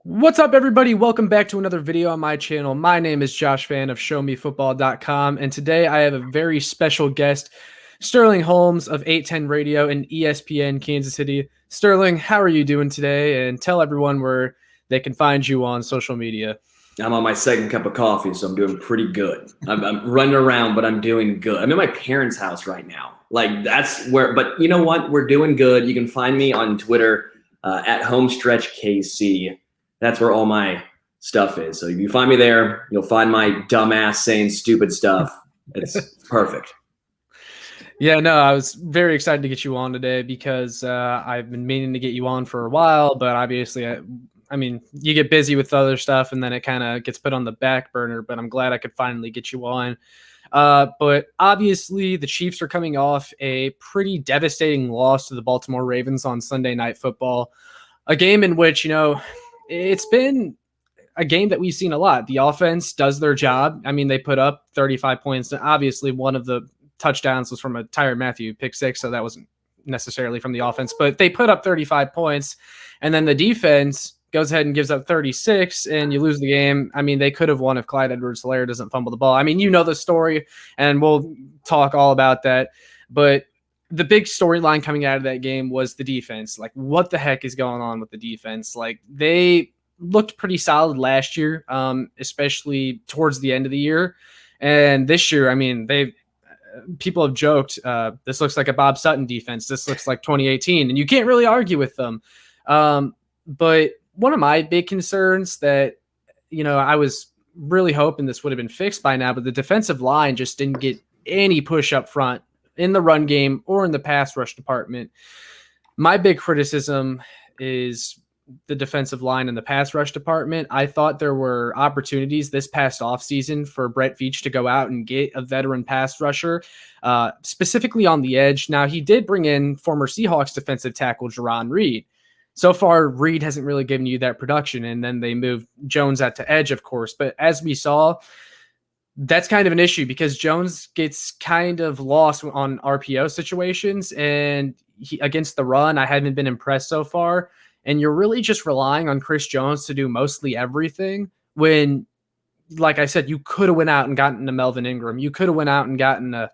What's up, everybody? Welcome back to another video on my channel. My name is Josh Fan of ShowMeFootball.com, and today I have a very special guest, Sterling Holmes of 810 Radio and ESPN Kansas City. Sterling, how are you doing today? And tell everyone where they can find you on social media. I'm on my second cup of coffee, so I'm doing pretty good. I'm running around, but I'm doing good. I'm in my parents' house right now. That's where, but you know what? We're doing good. You can find me on Twitter at HomestretchKC. That's where all my stuff is. So if you find me there, you'll find my dumbass saying stupid stuff. It's perfect. Yeah, no, I was very excited to get you on today because I've been meaning to get you on for a while, but obviously, I mean, you get busy with other stuff and then it kind of gets put on the back burner, but I'm glad I could finally get you on. But obviously, the Chiefs are coming off a pretty devastating loss to the Baltimore Ravens on Sunday Night Football, a game in which, it's been a game that we've seen a lot. The offense does their job. I mean, they put up 35 points. Obviously, one of the touchdowns was from a Tyrann Mathieu pick six, so that wasn't necessarily from the offense. But they put up 35 points, and then the defense goes ahead and gives up 36, and you lose the game. I mean, they could have won if Clyde Edwards-Helaire doesn't fumble the ball. I mean, you know the story, and we'll talk all about that. But the big storyline coming out of that game was the defense. Like, what the heck is going on with the defense? Like, they looked pretty solid last year, especially towards the end of the year. And this year, I mean, people have joked, this looks like a Bob Sutton defense. This looks like 2018, and you can't really argue with them. But one of my big concerns that, I was really hoping this would have been fixed by now, but the defensive line just didn't get any push up front in the run game or in the pass rush department. My big criticism is the defensive line and the pass rush department. I thought there were opportunities this past offseason for Brett Veach to go out and get a veteran pass rusher, specifically on the edge. Now, he did bring in former Seahawks defensive tackle Jarran Reed. So far, Reed hasn't really given you that production, and then they moved Jones out to edge, of course. But as we saw, that's kind of an issue because Jones gets kind of lost on RPO situations, and against the run, I haven't been impressed so far. And you're really just relying on Chris Jones to do mostly everything when, like I said, you could have went out and gotten a Melvin Ingram. You could have went out and gotten a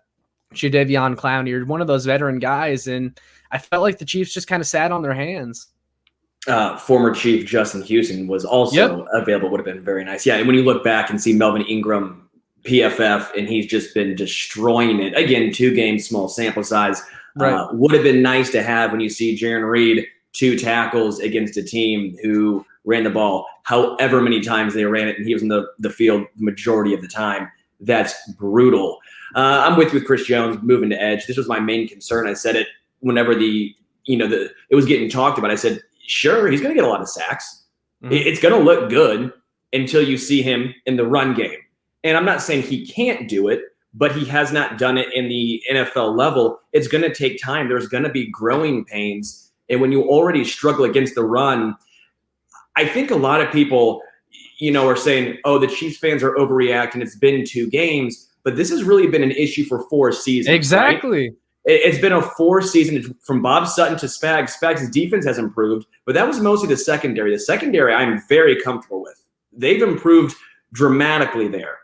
Jadeveon Clowney or one of those veteran guys. And I felt like the Chiefs just kind of sat on their hands. Former Chief Justin Houston was also available. Would have been very nice. Yeah, and when you look back and see Melvin Ingram PFF, and he's just been destroying it. Again, 2 games, small sample size. Right. Would have been nice to have when you see Jarran Reed 2 tackles against a team who ran the ball however many times they ran it, and he was in the field the majority of the time. That's brutal. I'm with Chris Jones moving to edge. This was my main concern. I said it whenever it was getting talked about. I said, sure, he's going to get a lot of sacks. Mm-hmm. It's going to look good until you see him in the run game. And I'm not saying he can't do it, but he has not done it in the NFL level. It's going to take time. There's going to be growing pains. And when you already struggle against the run, I think a lot of people, are saying, oh, the Chiefs fans are overreacting. It's been 2 games. But this has really been an issue for 4 seasons. Exactly. Right? It's been a 4 season from Bob Sutton to Spags. Spags' defense has improved, but that was mostly the secondary. The secondary I'm very comfortable with. They've improved dramatically there.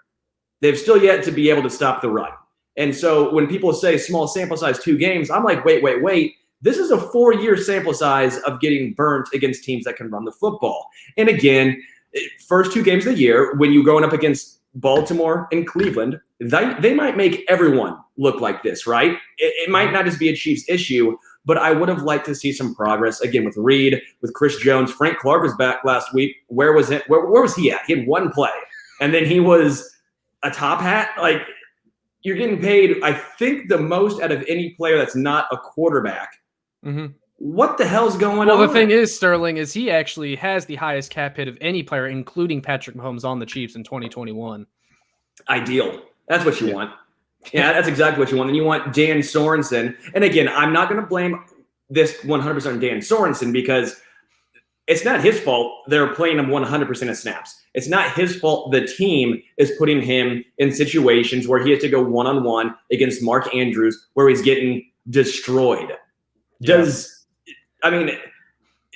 They've still yet to be able to stop the run. And so when people say small sample size 2 games, I'm like, wait. This is a 4-year sample size of getting burnt against teams that can run the football. And again, first 2 games of the year, when you're going up against Baltimore and Cleveland, they might make everyone look like this, right? It might not just be a Chiefs issue, but I would have liked to see some progress, again, with Reed, with Chris Jones. Frank Clark was back last week. Where was it? Where was he at? He had 1 play, and then he was a top hat. Like, you're getting paid, I think, the most out of any player that's not a quarterback. Mm-hmm. What the hell's going on? Well, the thing is, Sterling, is he actually has the highest cap hit of any player, including Patrick Mahomes, on the Chiefs in 2021. Ideal. That's what you want. Yeah, that's exactly what you want. And you want Dan Sorensen. And again, I'm not going to blame this 100% on Dan Sorensen because it's not his fault they're playing him 100% of snaps. It's not his fault the team is putting him in situations where he has to go one-on-one against Mark Andrews where he's getting destroyed.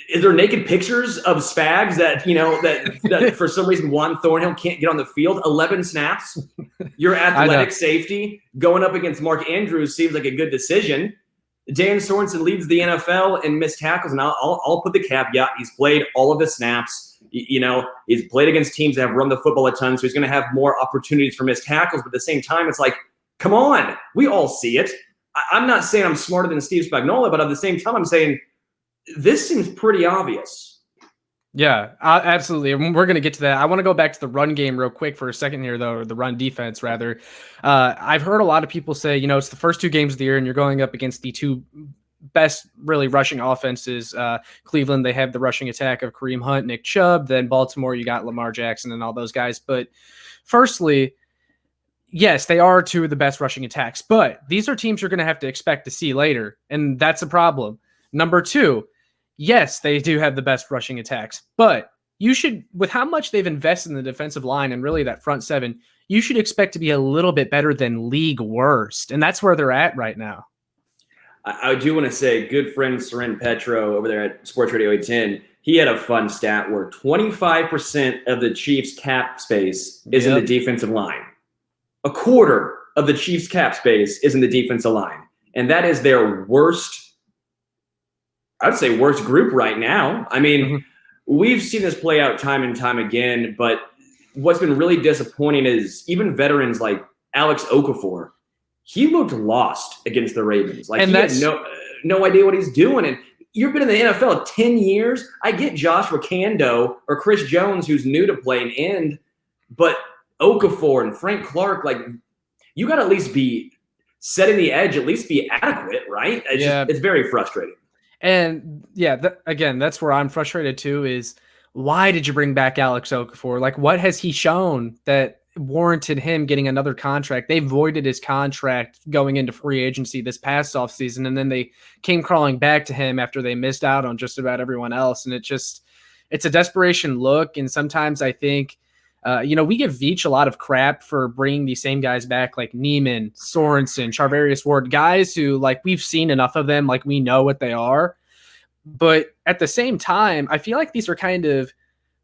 Is there naked pictures of Spags that, that for some reason Juan Thornhill can't get on the field? 11 snaps. Your athletic safety going up against Mark Andrews seems like a good decision. Dan Sorensen leads the NFL in missed tackles, and I'll put the caveat. He's played all of the snaps. He's played against teams that have run the football a ton, so he's going to have more opportunities for missed tackles. But at the same time, it's like, come on. We all see it. I'm not saying I'm smarter than Steve Spagnuolo, but at the same time, I'm saying this seems pretty obvious. Yeah, absolutely. We're going to get to that. I want to go back to the run game real quick for a second here, though, or the run defense, rather. I've heard a lot of people say, it's the first 2 games of the year, and you're going up against the 2 best really rushing offenses. Cleveland, they have the rushing attack of Kareem Hunt, Nick Chubb. Then Baltimore, you got Lamar Jackson and all those guys. But firstly, yes, they are 2 of the best rushing attacks, but these are teams you're going to have to expect to see later, and that's a problem. Number 2, yes, they do have the best rushing attacks, but you should, with how much they've invested in the defensive line and really that front 7, you should expect to be a little bit better than league worst, and that's where they're at right now. I do want to say, good friend Seren Petro over there at Sports Radio 810, he had a fun stat where 25% of the Chiefs' cap space is in the defensive line. A quarter of the Chiefs' cap space is in the defensive line. And that is their worst, I would say worst group right now. I mean, we've seen this play out time and time again, but what's been really disappointing is even veterans like Alex Okafor, he looked lost against the Ravens. Like, he had no idea what he's doing. And you've been in the NFL 10 years. I get Joshua Kando or Chris Jones, who's new to playing end, but Okafor and Frank Clark, like, you got to at least be setting the edge, at least be adequate, right? It's very frustrating. And again, that's where I'm frustrated too, is why did you bring back Alex Okafor? Like, what has he shown that warranted him getting another contract? They voided his contract going into free agency this past offseason, and then they came crawling back to him after they missed out on just about everyone else. And it's a desperation look. And sometimes I think, we give Veach a lot of crap for bringing these same guys back, like Neiman, Sorensen, Charvarius Ward, guys who, like, we've seen enough of them, like, we know what they are. But at the same time, I feel like these are kind of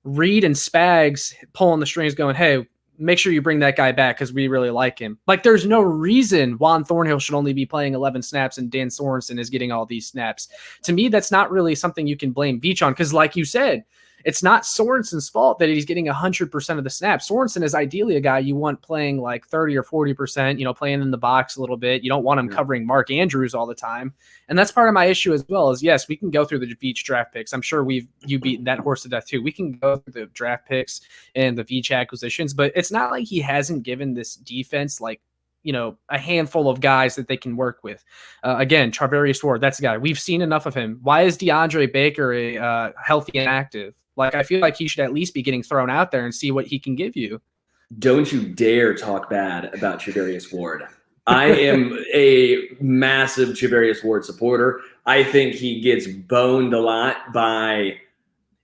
Reed and Spags pulling the strings going, hey, make sure you bring that guy back because we really like him. Like, there's no reason Juan Thornhill should only be playing 11 snaps and Dan Sorensen is getting all these snaps. To me, that's not really something you can blame Veach on, because like you said, it's not Sorensen's fault that he's getting 100% of the snaps. Sorensen is ideally a guy you want playing like 30 or 40%, playing in the box a little bit. You don't want him covering Mark Andrews all the time. And that's part of my issue as well, is yes, we can go through the Veach draft picks. I'm sure you beaten that horse to death too. We can go through the draft picks and the Veach acquisitions, but it's not like he hasn't given this defense like, a handful of guys that they can work with. Again, Charvarius Ward, that's a guy. We've seen enough of him. Why is DeAndre Baker a healthy and active? Like, I feel like he should at least be getting thrown out there and see what he can give you. Don't you dare talk bad about Charvarius Ward. I am a massive Charvarius Ward supporter. I think he gets boned a lot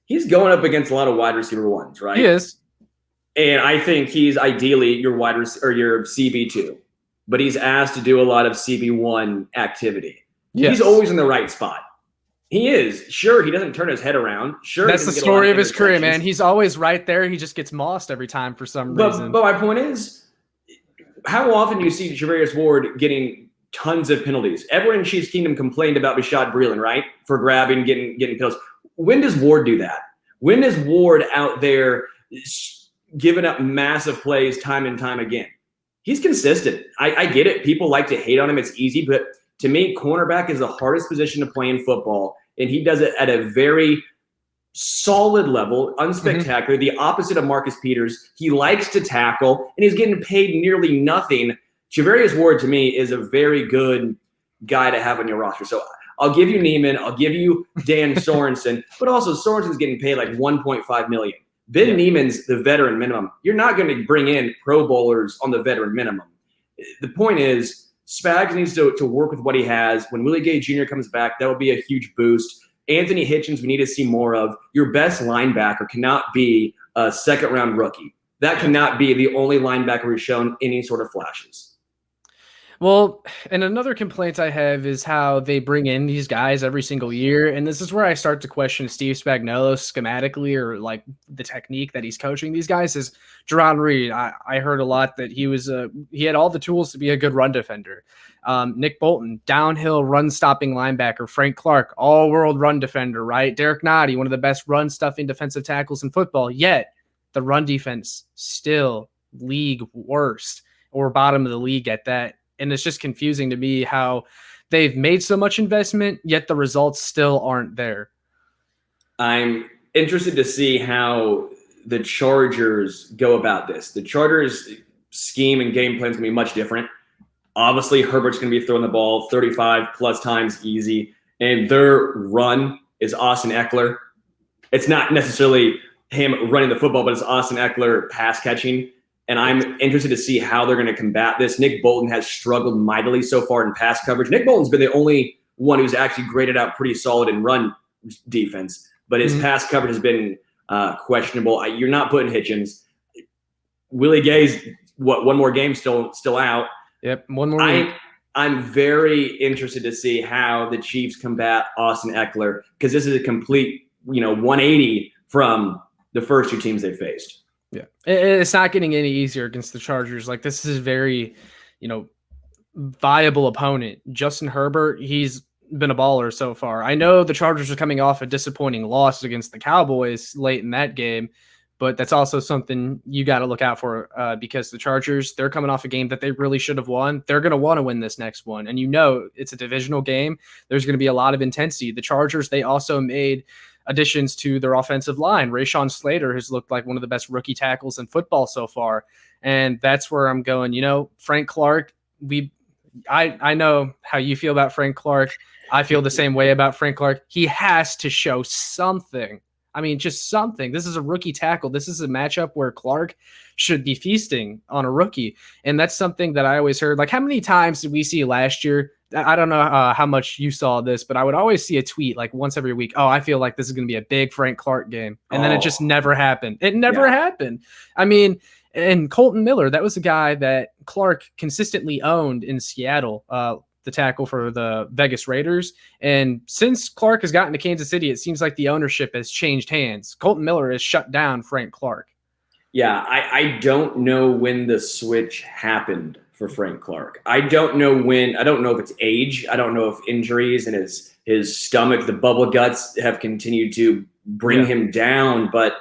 he's going up against a lot of wide receiver ones, right? He is. And I think he's ideally your your CB2, but he's asked to do a lot of CB1 activity. Yes. He's always in the right spot. He is. Sure, he doesn't turn his head around. Sure, that's the story of his career, man. He's always right there. He just gets mossed every time for some reason. But my point is, how often do you see Charvarius Ward getting tons of penalties? Everyone in Chiefs Kingdom complained about Bashaud Breeland, right? For grabbing, getting penalties. When does Ward do that? When is Ward out there giving up massive plays time and time again? He's consistent. I get it. People like to hate on him. It's easy. But to me, cornerback is the hardest position to play in football. And he does it at a very solid level, unspectacular, the opposite of Marcus Peters. He likes to tackle, and he's getting paid nearly nothing. Charvarius Ward, to me, is a very good guy to have on your roster. So I'll give you Neiman. I'll give you Dan Sorensen. But also, Sorensen's getting paid like $1.5 million. Ben Neiman's the veteran minimum. You're not going to bring in Pro Bowlers on the veteran minimum. The point is, Spags needs to work with what he has. When Willie Gay Jr. comes back, that will be a huge boost. Anthony Hitchens, we need to see more of. Your best linebacker cannot be a second-round rookie. That cannot be the only linebacker who's shown any sort of flashes. Well, and another complaint I have is how they bring in these guys every single year, and this is where I start to question Steve Spagnuolo schematically or like the technique that he's coaching these guys. Is Jerron Reed? I heard a lot that he had all the tools to be a good run defender. Nick Bolton, downhill run stopping linebacker. Frank Clark, all world run defender. Right? Derek Nottie, one of the best run stuffing defensive tackles in football. Yet the run defense still league worst or bottom of the league at that. And it's just confusing to me how they've made so much investment, yet the results still aren't there. I'm interested to see how the Chargers go about this. The Chargers' scheme and game plan is going to be much different. Obviously, Herbert's going to be throwing the ball 35 plus times easy, and their run is Austin Eckler. It's not necessarily him running the football, but it's Austin Eckler pass catching. And I'm interested to see how they're going to combat this. Nick Bolton has struggled mightily so far in pass coverage. Nick Bolton's been the only one who's actually graded out pretty solid in run defense, but his pass coverage has been questionable. You're not putting Hitchens. Willie Gay's one more game still out. Yep, one more week. I'm very interested to see how the Chiefs combat Austin Eckler, because this is a complete 180 from the first two teams they faced. Yeah, it's not getting any easier against the Chargers. Like, this is a very, viable opponent. Justin Herbert, he's been a baller so far. I know the Chargers are coming off a disappointing loss against the Cowboys late in that game, but that's also something you got to look out for because the Chargers, they're coming off a game that they really should have won. They're going to want to win this next one. And it's a divisional game. There's going to be a lot of intensity. The Chargers, they also made additions to their offensive line. Rashawn Slater has looked like one of the best rookie tackles in football so far. And that's where I'm going. Frank Clark, I know how you feel about Frank Clark. I feel the same way about Frank Clark. He has to show something. I mean, just something. This is a rookie tackle. This is a matchup where Clark should be feasting on a rookie. And that's something that I always heard. Like, how many times did we see last year? I don't know how much you saw this, but I would always see a tweet like once every week. Oh, I feel like this is going to be a big Frank Clark game. And then it just never happened. It never happened. I mean, and Colton Miller, that was a guy that Clark consistently owned in Seattle, the tackle for the Vegas Raiders. And since Clark has gotten to Kansas City, it seems like the ownership has changed hands. Colton Miller has shut down Frank Clark. Yeah, I don't know when the switch happened for Frank Clark. I don't know if it's age. I don't know if injuries and his stomach, the bubble guts have continued to bring him down, but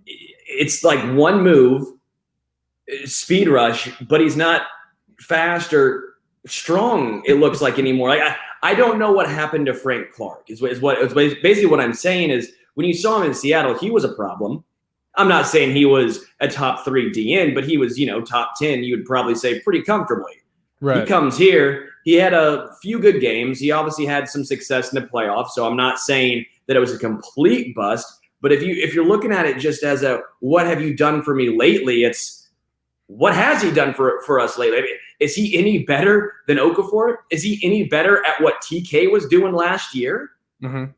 it's like one move, speed rush, but he's not fast or strong, it looks like, anymore. Like, I don't know what happened to Frank Clark is basically what I'm saying. Is when you saw him in Seattle, he was a problem. I'm not saying he was a top 3 DN, but he was, top 10, you would probably say, pretty comfortably. Right. He comes here. He had a few good games. He obviously had some success in the playoffs, so I'm not saying that it was a complete bust. But if you're looking at it just as a what have you done for me lately, it's what has he done for us lately? I mean, is he any better than Okafor? Is he any better at what TK was doing last year? Mm-hmm.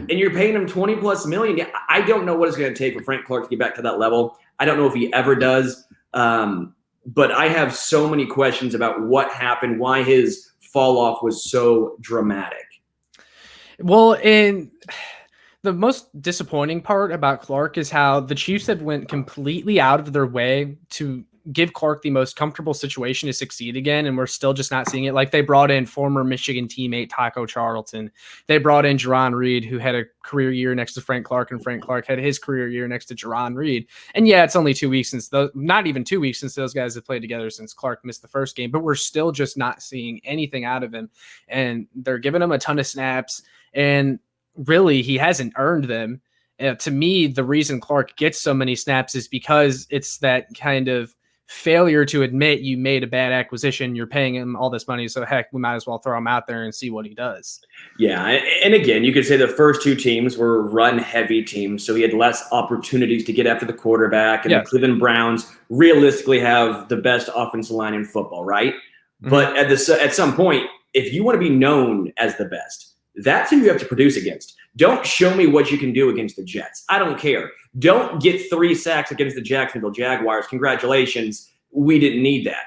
And you're paying him $20+ million. I don't know what it's going to take for Frank Clark to get back to that level. I don't know if he ever does. But I have so many questions about what happened, why his fall off was so dramatic. Well, and the most disappointing part about Clark is how the Chiefs have went completely out of their way to give Clark the most comfortable situation to succeed again, and we're still just not seeing it. Like, they brought in former Michigan teammate Taco Charlton. They brought in Jerron Reed, who had a career year next to Frank Clark, and Frank Clark had his career year next to Jerron Reed. And yeah, it's only 2 weeks since not even 2 weeks since those guys have played together since Clark missed the first game, but we're still just not seeing anything out of him. And they're giving him a ton of snaps, and really, he hasn't earned them. To me, the reason Clark gets so many snaps is because it's that kind of failure to admit you made a bad acquisition. You're paying him all this money, so heck, we might as well throw him out there and see what he does. Yeah, and again, you could say the first two teams were run-heavy teams, so he had less opportunities to get after the quarterback, and the Cleveland Browns realistically have the best offensive line in football, right? Mm-hmm. But at some point, if you want to be known as the best, that's who you have to produce against. Don't show me what you can do against the Jets. I don't care. Don't get 3 sacks against the Jacksonville Jaguars. Congratulations. We didn't need that.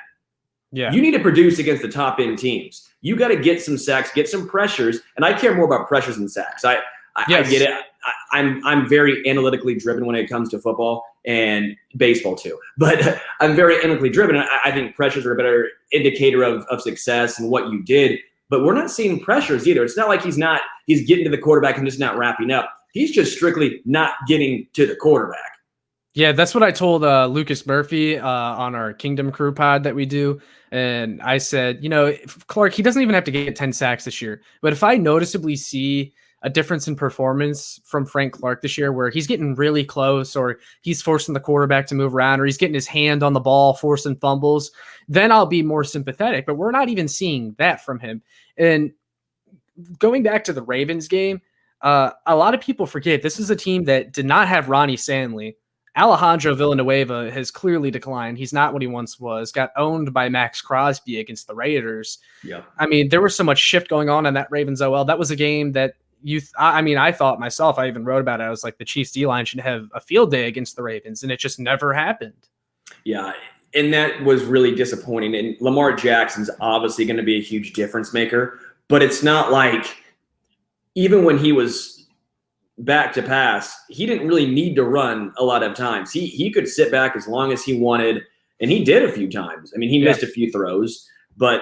Yeah. You need to produce against the top end teams. You got to get some sacks, get some pressures, and I care more about pressures than sacks. I get it. I'm very analytically driven when it comes to football and baseball too, but I'm very analytically driven. I think pressures are a better indicator of success and what you did. But we're not seeing pressures either. It's not like he's getting to the quarterback and just not wrapping up. He's just strictly not getting to the quarterback. Yeah, that's what I told Lucas Murphy on our Kingdom Crew pod that we do. And I said, Clark, he doesn't even have to get 10 sacks this year. But if I noticeably see a difference in performance from Frank Clark this year where he's getting really close, or he's forcing the quarterback to move around, or he's getting his hand on the ball, forcing fumbles, then I'll be more sympathetic. But we're not even seeing that from him. And going back to the Ravens game, a lot of people forget this is a team that did not have Ronnie Stanley. Alejandro Villanueva has clearly declined. He's not what he once was. Got owned by Max Crosby against the Raiders. Yeah. I mean, there was so much shift going on in that Ravens OL. That was a game that I thought myself, I even wrote about it. I was like, the Chiefs D-line should have a field day against the Ravens, and it just never happened. Yeah, and that was really disappointing. And Lamar Jackson's obviously going to be a huge difference maker, but it's not like even when he was back to pass, he didn't really need to run a lot of times. He could sit back as long as he wanted, and he did a few times. I mean, he missed a few throws, but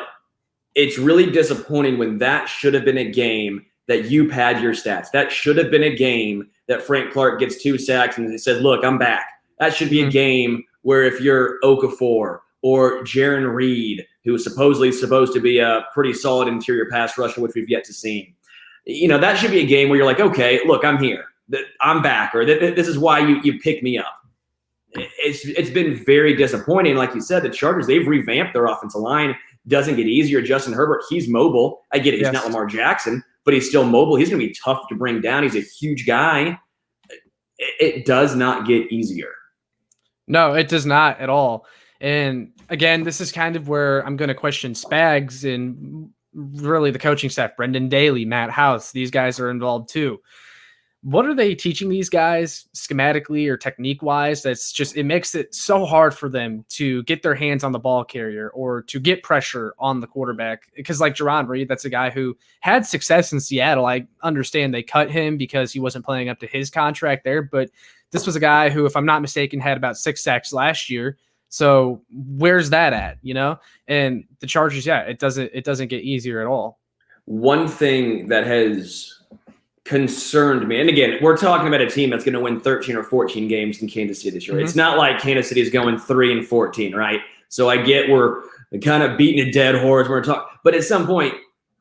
it's really disappointing when that should have been a game that you pad your stats. That should have been a game that Frank Clark gets 2 sacks and says, look, I'm back. That should be a game where if you're Okafor or Jaron Reed, who is supposedly supposed to be a pretty solid interior pass rusher, which we've yet to see, that should be a game where you're like, okay, look, I'm here. I'm back, or this is why you pick me up. It's been very disappointing. Like you said, the Chargers, they've revamped their offensive line. Doesn't get easier. Justin Herbert, he's mobile. I get it. He's not Lamar Jackson, but he's still mobile. He's going to be tough to bring down. He's a huge guy. It does not get easier. No, it does not at all. And again, this is kind of where I'm going to question Spags and really the coaching staff. Brendan Daly, Matt House, these guys are involved too. What are they teaching these guys schematically or technique wise? It makes it so hard for them to get their hands on the ball carrier or to get pressure on the quarterback. Because like Jaron Reed, that's a guy who had success in Seattle. I understand they cut him because he wasn't playing up to his contract there, but this was a guy who, if I'm not mistaken, had about 6 sacks last year. So where's that at, And the Chargers, it doesn't get easier at all. One thing that has concerned me, and again, we're talking about a team that's going to win 13 or 14 games in Kansas City this year. It's not like Kansas City is going 3-14, right? So I get we're kind of beating a dead horse. But at some point,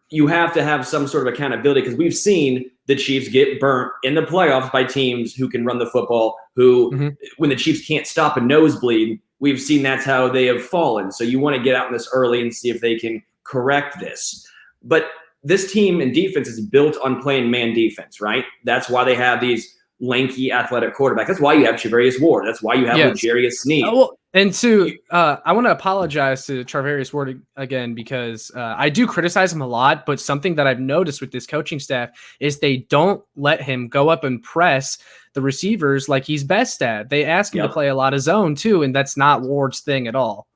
you have to have some sort of accountability, because we've seen the Chiefs get burnt in the playoffs by teams who can run the football, who, when the Chiefs can't stop a nosebleed, we've seen that's how they have fallen. So you want to get out in this early and see if they can correct this. But this team and defense is built on playing man defense, right? That's why they have these lanky, athletic quarterbacks. That's why you have Charvarius Ward. That's why you have L'Jarius Sneed. I want to apologize to Charvarius Ward again, because I do criticize him a lot, but something that I've noticed with this coaching staff is they don't let him go up and press the receivers like he's best at. They ask him to play a lot of zone too, and that's not Ward's thing at all.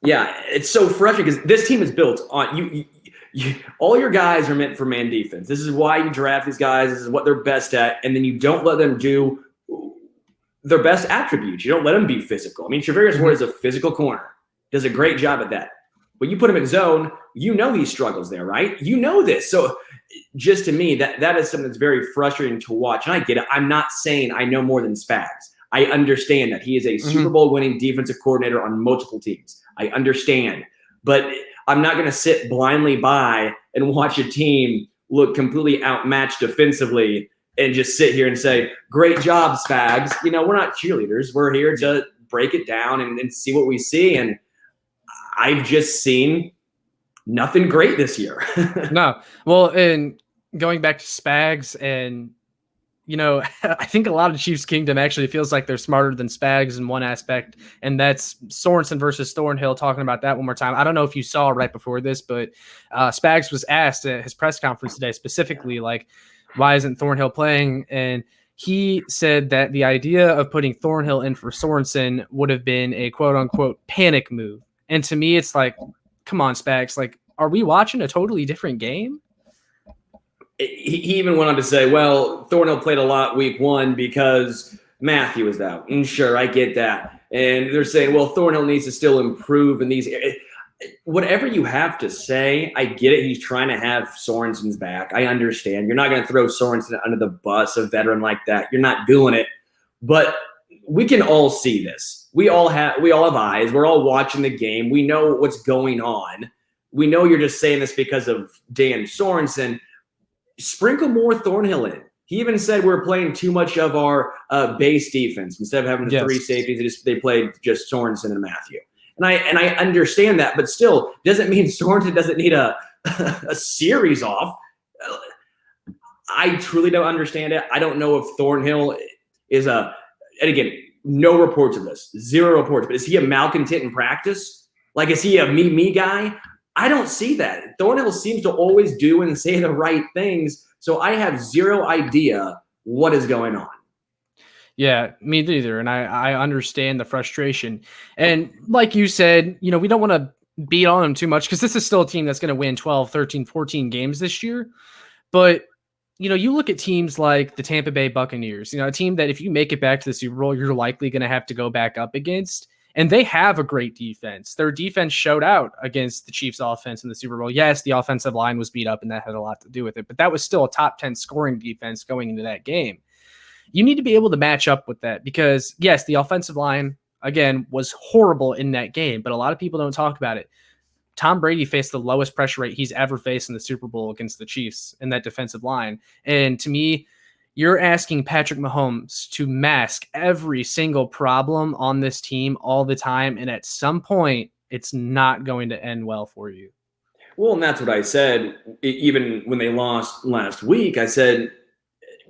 Yeah, it's so frustrating because this team is built on you. All your guys are meant for man defense. This is why you draft these guys. This is what they're best at. And then you don't let them do their best attributes. You don't let them be physical. I mean, Charvarius Ward is a physical corner. Does a great job at that. When you put him in zone, he struggles there, right? You know this. So just to me, that is something that's very frustrating to watch. And I get it. I'm not saying I know more than Spags. I understand that he is a Super Bowl winning defensive coordinator on multiple teams. I understand. But I'm not going to sit blindly by and watch a team look completely outmatched defensively and just sit here and say, great job, Spags. We're not cheerleaders. We're here to break it down and see what we see. And I've just seen nothing great this year. No. Well, and going back to Spags and, I think a lot of Chiefs Kingdom actually feels like they're smarter than Spags in one aspect, and that's Sorensen versus Thornhill. Talking about that one more time. I don't know if you saw right before this, but Spags was asked at his press conference today specifically, like, why isn't Thornhill playing? And he said that the idea of putting Thornhill in for Sorensen would have been a quote-unquote panic move. And to me, it's like, come on, Spags. Like, are we watching a totally different game? He even went on to say, well, Thornhill played a lot week 1 because Matthew was out. And sure, I get that. And they're saying, well, Thornhill needs to still improve in these areas. Whatever you have to say, I get it. He's trying to have Sorensen's back. I understand. You're not going to throw Sorensen under the bus, a veteran like that. You're not doing it. But we can all see this. We all have eyes. We're all watching the game. We know what's going on. We know you're just saying this because of Dan Sorensen. Sprinkle more Thornhill in. He even said we're playing too much of our base defense. Instead of having the 3 safeties, they played just Sorensen and Matthew. And I understand that, but still doesn't mean Sorensen doesn't need a series off. I truly don't understand it. I don't know if Thornhill is and again, no reports of this, 0 reports, but is he a malcontent in practice? Like, is he a me guy? I don't see that. Thornhill seems to always do and say the right things, so I have 0 idea what is going on. Yeah, me neither. And I understand the frustration. And like you said, we don't want to beat on them too much because this is still a team that's going to win 12, 13, 14 games this year. But, you look at teams like the Tampa Bay Buccaneers, a team that if you make it back to the Super Bowl, you're likely going to have to go back up against. And they have a great defense. Their defense showed out against the Chiefs' offense in the Super Bowl. Yes, the offensive line was beat up, and that had a lot to do with it. But that was still a top 10 scoring defense going into that game. You need to be able to match up with that because, yes, the offensive line, again, was horrible in that game. But a lot of people don't talk about it. Tom Brady faced the lowest pressure rate he's ever faced in the Super Bowl against the Chiefs in that defensive line. And to me, you're asking Patrick Mahomes to mask every single problem on this team all the time. And at some point, it's not going to end well for you. Well, and that's what I said. Even when they lost last week, I said,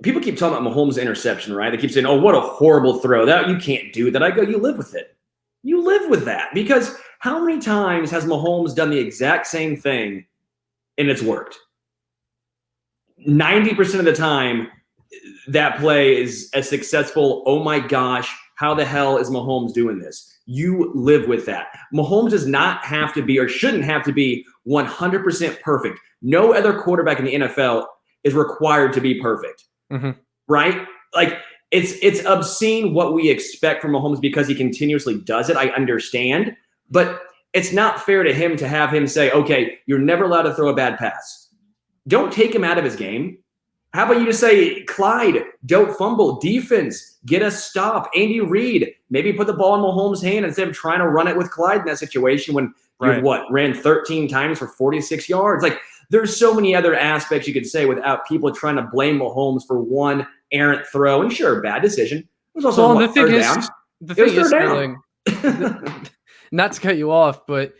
people keep talking about Mahomes' interception, right? They keep saying, oh, what a horrible throw. That you can't do that. I go, you live with it. You live with that. Because how many times has Mahomes done the exact same thing and it's worked? 90% of the time, that play is a successful, oh my gosh, how the hell is Mahomes doing this? You live with that. Mahomes does not have to be or shouldn't have to be 100% perfect. No other quarterback in the NFL is required to be perfect, right? Like, it's obscene what we expect from Mahomes because he continuously does it. I understand, but it's not fair to him to have him say, okay, you're never allowed to throw a bad pass. Don't take him out of his game. How about you just say, Clyde, don't fumble, defense, get a stop. Andy Reid, maybe put the ball in Mahomes' hand instead of trying to run it with Clyde in that situation when you ran 13 times for 46 yards. Like, there's so many other aspects you could say without people trying to blame Mahomes for one errant throw. And sure, bad decision. It was also the thing is, Sterling, not to cut you off, but,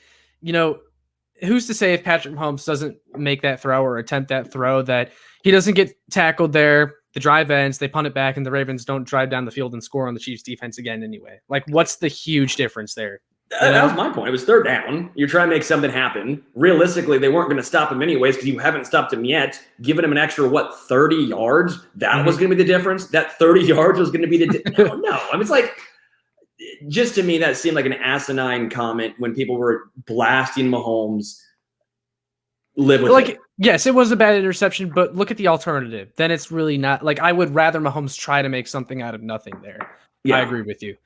who's to say if Patrick Mahomes doesn't make that throw or attempt that throw that he doesn't get tackled there, the drive ends, they punt it back, and the Ravens don't drive down the field and score on the Chiefs defense again anyway. Like, what's the huge difference there? That was my point. It was 3rd down. You're trying to make something happen. Realistically, they weren't going to stop him anyways because you haven't stopped him yet. Giving him an extra, 30 yards? That was going to be the difference? That 30 yards was going to be the no. I mean, it's like, just to me, that seemed like an asinine comment when people were blasting Mahomes. Live with it. Yes, it was a bad interception, but look at the alternative. Then it's really not like I would rather Mahomes try to make something out of nothing there. Yeah. I agree with you.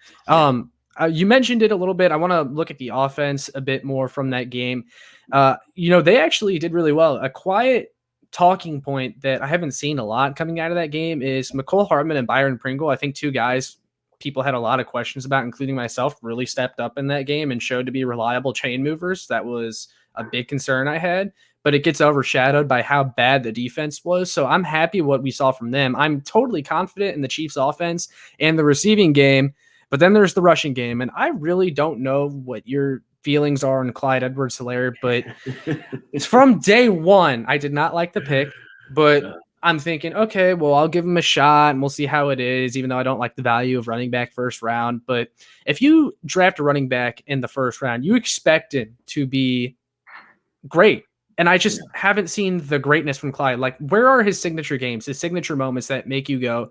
You mentioned it a little bit. I want to look at the offense a bit more from that game. They actually did really well. A quiet talking point that I haven't seen a lot coming out of that game is McCole Hardman and Byron Pringle. I think 2 guys people had a lot of questions about, including myself, really stepped up in that game and showed to be reliable chain movers. That was a big concern I had, but it gets overshadowed by how bad the defense was. So I'm happy what we saw from them. I'm totally confident in the Chiefs offense and the receiving game, but then there's the rushing game. And I really don't know what your feelings are on Clyde Edwards-Helaire, but it's from day one. I did not like the pick, but I'm thinking, okay, well, I'll give him a shot and we'll see how it is, even though I don't like the value of running back first round. But if you draft a running back in the first round, you expect it to be great. And I just haven't seen the greatness from Clyde. Like, where are his signature games, his signature moments that make you go,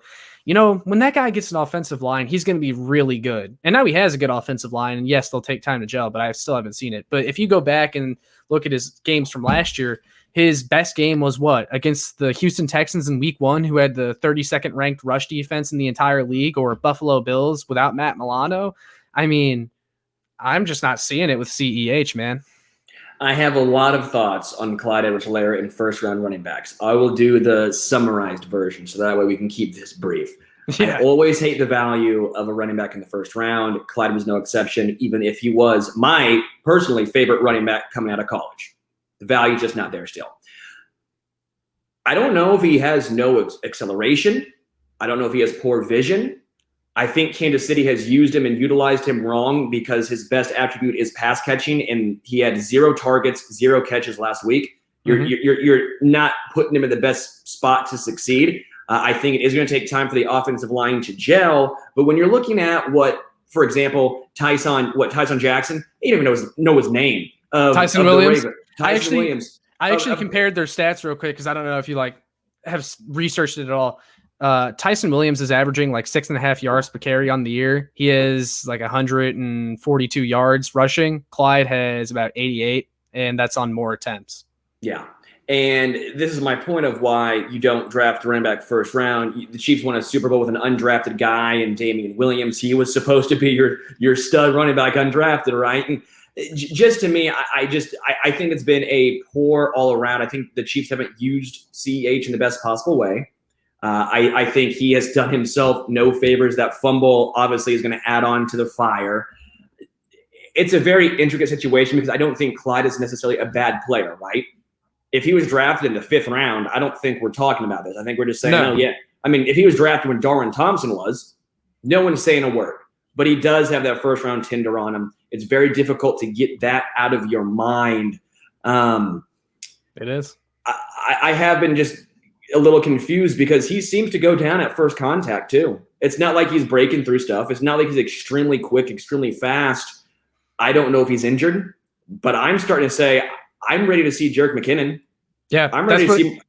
when that guy gets an offensive line, he's going to be really good. And now he has a good offensive line, and yes, they'll take time to gel, but I still haven't seen it. But if you go back and look at his games from last year, his best game was what? Against the Houston Texans in week 1, who had the 32nd ranked rush defense in the entire league, or Buffalo Bills without Matt Milano. I mean, I'm just not seeing it with CEH, man. I have a lot of thoughts on Clyde Edwards-Helaire in first-round running backs. I will do the summarized version, so that way we can keep this brief. Yeah. I always hate the value of a running back in the first round. Clyde was no exception, even if he was my personally favorite running back coming out of college. The value just not there still. I don't know if he has no acceleration. I don't know if he has poor vision. I think Kansas City has used him and utilized him wrong because his best attribute is pass catching, and he had 0 targets, 0 catches last week. You're not putting him in the best spot to succeed. I think it is going to take time for the offensive line to gel. But when you're looking at what, for example, Tyson Jackson, he didn't even know his name. Tyson Williams. Williams. I actually compared their stats real quick because I don't know if you have researched it at all. Tyson Williams is averaging like 6.5 yards per carry on the year. He is like 142 yards rushing. Clyde has about 88, and that's on more attempts. Yeah. And this is my point of why you don't draft a running back first round. The Chiefs won a Super Bowl with an undrafted guy and Damian Williams. He was supposed to be your stud running back undrafted, right? And just to me, I think it's been a poor all around. I think the Chiefs haven't used CEH in the best possible way. I think he has done himself no favors. That fumble obviously is going to add on to the fire. It's a very intricate situation because I don't think Clyde is necessarily a bad player, right? If he was drafted in the 5th round, I don't think we're talking about this. I think we're just saying, no, yeah. I mean, if he was drafted when Darwin Thompson was, no one's saying a word. But he does have that first-round tinder on him. It's very difficult to get that out of your mind. It is. I have been just a little confused because he seems to go down at first contact too. It's not like he's breaking through stuff. It's not like he's extremely quick, extremely fast. I don't know if he's injured, but I'm starting to say I'm ready to see Jerick McKinnon. Yeah, I'm ready to see.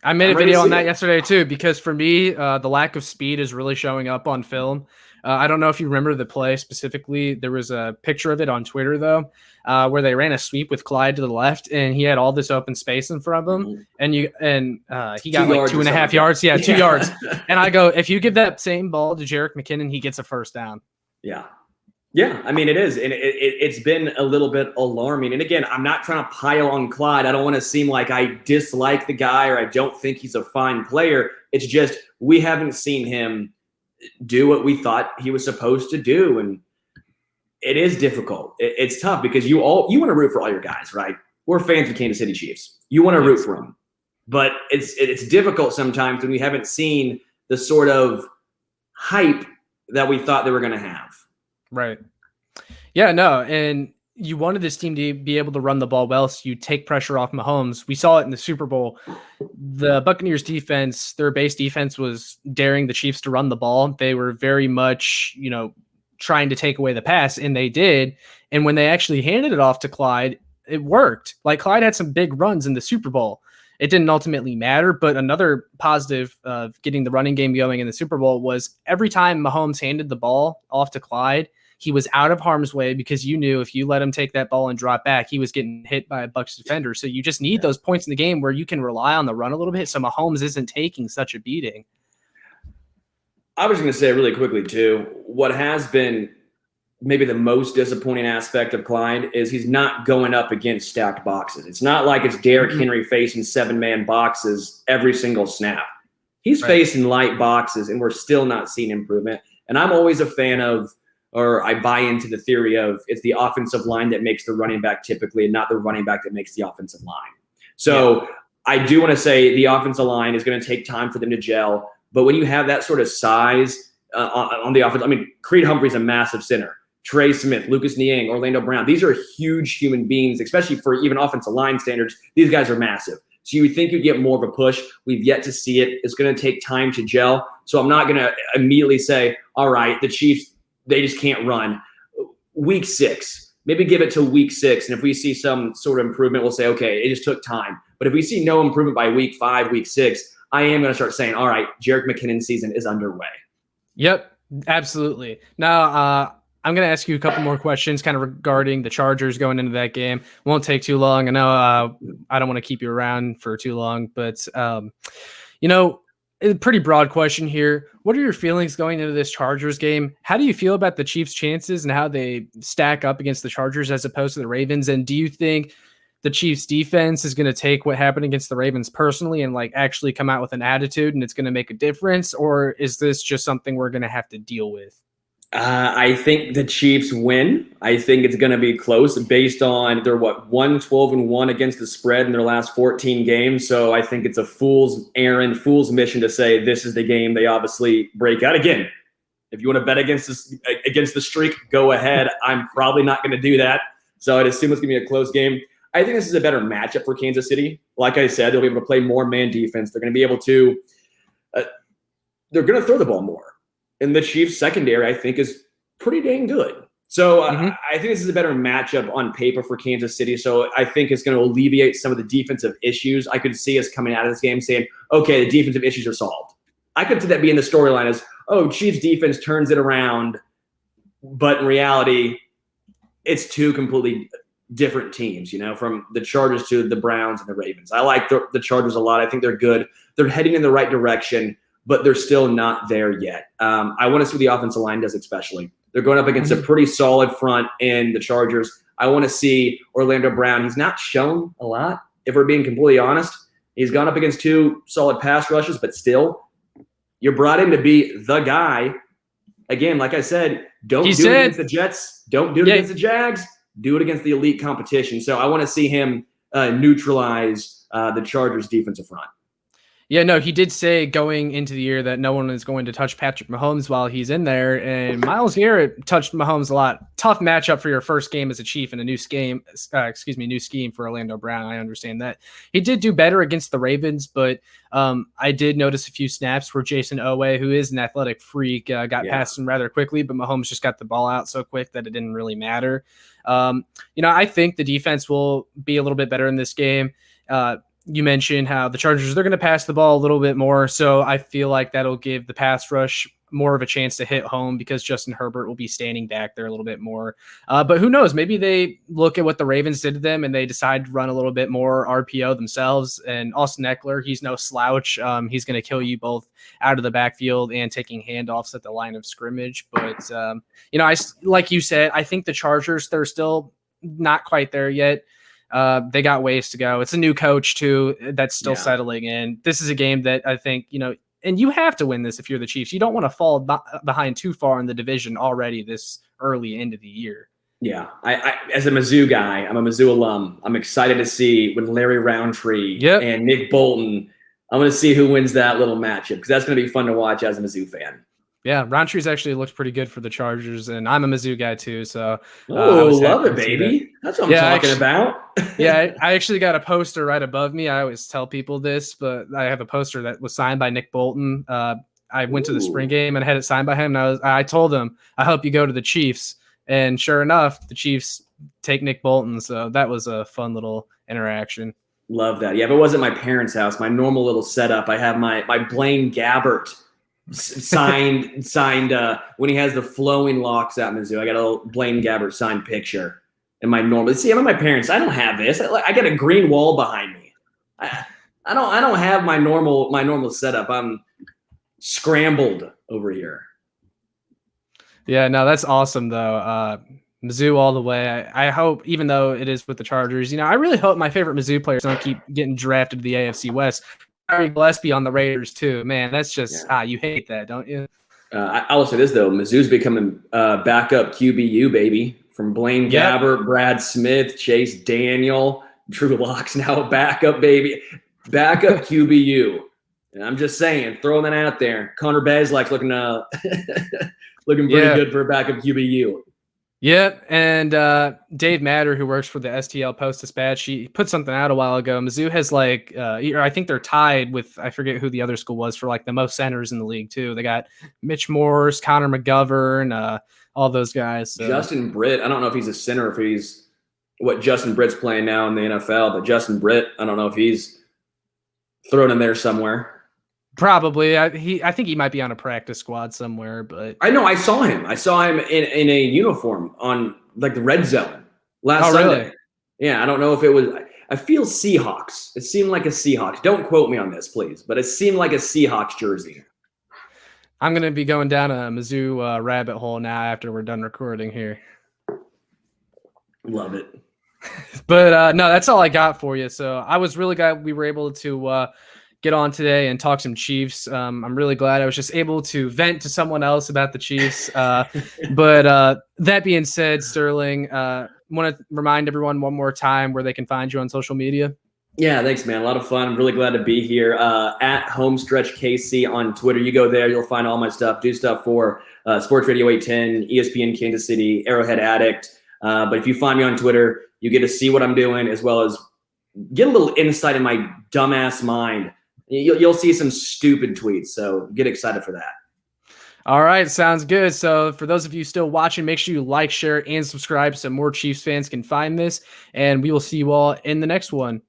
I made a video on that yesterday too, because for me, the lack of speed is really showing up on film. I don't know if you remember the play specifically. There was a picture of it on Twitter, though, where they ran a sweep with Clyde to the left, and he had all this open space in front of him, and he got like 2.5 yards. Yeah, 2 yards. And I go, if you give that same ball to Jerick McKinnon, he gets a first down. Yeah. Yeah, I mean, it is. And it's been a little bit alarming. And again, I'm not trying to pile on Clyde. I don't want to seem like I dislike the guy or I don't think he's a fine player. It's just we haven't seen him do what we thought he was supposed to do. And it is difficult. It's tough because you want to root for all your guys, right? We're fans of Kansas City Chiefs. You want to root for them. But it's difficult sometimes when we haven't seen the sort of hype that we thought they were going to have. Right. Yeah, no. And you wanted this team to be able to run the ball well, so you take pressure off Mahomes. We saw it in the Super Bowl. The Buccaneers defense, their base defense was daring the Chiefs to run the ball. They were very much, trying to take away the pass, and they did. And when they actually handed it off to Clyde, it worked. Like Clyde had some big runs in the Super Bowl. It didn't ultimately matter, but another positive of getting the running game going in the Super Bowl was every time Mahomes handed the ball off to Clyde, he was out of harm's way because you knew if you let him take that ball and drop back, he was getting hit by a Bucs defender. So you just need those points in the game where you can rely on the run a little bit so Mahomes isn't taking such a beating. I was going to say really quickly, too, what has been maybe the most disappointing aspect of Clyde is he's not going up against stacked boxes. It's not like it's Derrick Henry facing 7-man boxes every single snap. He's facing light boxes, and we're still not seeing improvement. And I'm always a fan of, or I buy into the theory of it's the offensive line that makes the running back typically and not the running back that makes the offensive line. So I do want to say the offensive line is going to take time for them to gel. But when you have that sort of size on the offense, I mean, Creed Humphrey's a massive center. Trey Smith, Lucas Niang, Orlando Brown. These are huge human beings, especially for even offensive line standards. These guys are massive. So you would think you'd get more of a push. We've yet to see it. It's going to take time to gel. So I'm not going to immediately say, all right, the Chiefs, they just can't run. Week 6, maybe give it to week 6. And if we see some sort of improvement, we'll say, okay, it just took time. But if we see no improvement by week 5, week 6, I am going to start saying, all right, Jerick McKinnon's season is underway. Yep, absolutely. Now, I'm going to ask you a couple more questions kind of regarding the Chargers going into that game. Won't take too long. I know I don't want to keep you around for too long, but, a pretty broad question here. What are your feelings going into this Chargers game? How do you feel about the Chiefs' chances and how they stack up against the Chargers as opposed to the Ravens? And do you think the Chiefs defense is going to take what happened against the Ravens personally and like actually come out with an attitude and it's going to make a difference? Or is this just something we're going to have to deal with? I think the Chiefs win. I think it's going to be close based on they're 1-12-1 against the spread in their last 14 games. So I think it's a fool's errand, fool's mission to say this is the game they obviously break out. Again, if you want to bet against the streak, go ahead. I'm probably not going to do that. So I'd assume it's going to be a close game. I think this is a better matchup for Kansas City. Like I said, they'll be able to play more man defense. They're going to be able to they're going to throw the ball more. And the Chiefs secondary, I think, is pretty dang good. So I think this is a better matchup on paper for Kansas City. So I think it's going to alleviate some of the defensive issues. I could see us coming out of this game saying, okay, the defensive issues are solved. I could see that being the storyline as, oh, Chiefs defense turns it around. But in reality, it's two completely different teams, from the Chargers to the Browns and the Ravens. I like the Chargers a lot. I think they're good. They're heading in the right direction, but they're still not there yet. I want to see what the offensive line does, especially. They're going up against a pretty solid front in the Chargers. I want to see Orlando Brown. He's not shown a lot, if we're being completely honest. He's gone up against two solid pass rushes, but still, you're brought in to be the guy. Again, like I said, don't do it against the Jets. Don't do it against the Jags. Do it against the elite competition. So I want to see him neutralize the Chargers' defensive front. Yeah, no, he did say going into the year that no one is going to touch Patrick Mahomes while he's in there. And Myles Garrett touched Mahomes a lot. Tough matchup for your first game as a Chief in a new scheme for Orlando Brown. I understand that. He did do better against the Ravens, but I did notice a few snaps where Jason Owe, who is an athletic freak, got past him rather quickly, but Mahomes just got the ball out so quick that it didn't really matter. I think the defense will be a little bit better in this game. You mentioned how the Chargers, they're going to pass the ball a little bit more. So I feel like that'll give the pass rush more of a chance to hit home because Justin Herbert will be standing back there a little bit more. But who knows? Maybe they look at what the Ravens did to them and they decide to run a little bit more RPO themselves. And Austin Eckler, he's no slouch. He's going to kill you both out of the backfield and taking handoffs at the line of scrimmage. But, like you said, I think the Chargers, they're still not quite there yet. They got ways to go. It's a new coach too that's still settling in. This is a game that I think, and you have to win this if you're the Chiefs. You don't want to fall behind too far in the division already this early into the year. Yeah, I as a Mizzou guy, I'm a Mizzou alum. I'm excited to see when Larry Roundtree and Nick Bolton. I'm going to see who wins that little matchup because that's going to be fun to watch as a Mizzou fan. Yeah, Roundtree's actually looked pretty good for the Chargers, and I'm a Mizzou guy too. So, love it, baby. That's what I'm talking about. I actually got a poster right above me. I always tell people this, but I have a poster that was signed by Nick Bolton. I went to the spring game and had it signed by him, and I told him, "I hope you go to the Chiefs." And sure enough, the Chiefs take Nick Bolton. So that was a fun little interaction. Love that. Yeah, if it wasn't my parents' house, my normal little setup, I have my Blaine Gabbert signed when he has the flowing locks at Mizzou. I got a little Blaine Gabbert signed picture in my normal. See, I'm at my parents. I don't have this. I got a green wall behind me. I don't have my normal setup. I'm scrambled over here. Yeah, no, that's awesome though. Mizzou all the way. I hope, even though it is with the Chargers, I really hope my favorite Mizzou players don't keep getting drafted to the AFC West. Larry Gillespie on the Raiders too, man. That's just you hate that, don't you? I will say this though: Mizzou's becoming backup QBU, baby. From Blaine Gabbert, Brad Smith, Chase Daniel, Drew Lock's now a backup, baby. Backup QBU. And I'm just saying, throwing that out there. Connor Bazelak's looking pretty good for a backup QBU. Yep, and Dave Matter, who works for the STL Post-Dispatch, he put something out a while ago. Mizzou has I think they're tied with, I forget who the other school was, for the most centers in the league too. They got Mitch Morse, Connor McGovern, all those guys. So. Justin Britt, I don't know if he's a center, if he's what Justin Britt's playing now in the NFL, but Justin Britt, I don't know if he's thrown in there somewhere. Probably. I think he might be on a practice squad somewhere, but I know I saw him. I saw him in a uniform on like the red zone last Sunday. Really? Yeah, I don't know if it was. I feel Seahawks. It seemed like a Seahawks. Don't quote me on this, please, but it seemed like a Seahawks jersey. I'm gonna be going down a Mizzou rabbit hole now after we're done recording here. Love it. But no, that's all I got for you. So I was really glad we were able to get on today and talk some Chiefs. I'm really glad I was just able to vent to someone else about the Chiefs. But that being said, Sterling, want to remind everyone one more time where they can find you on social media. Yeah, thanks, man. A lot of fun. I'm really glad to be here. At HomestretchKC on Twitter. You go there, you'll find all my stuff. Do stuff for Sports Radio 810, ESPN Kansas City, Arrowhead Addict. But if you find me on Twitter, you get to see what I'm doing as well as get a little insight in my dumbass mind. You'll see some stupid tweets, so get excited for that. All right, sounds good. So for those of you still watching, make sure you like, share, and subscribe so more Chiefs fans can find this. And we will see you all in the next one.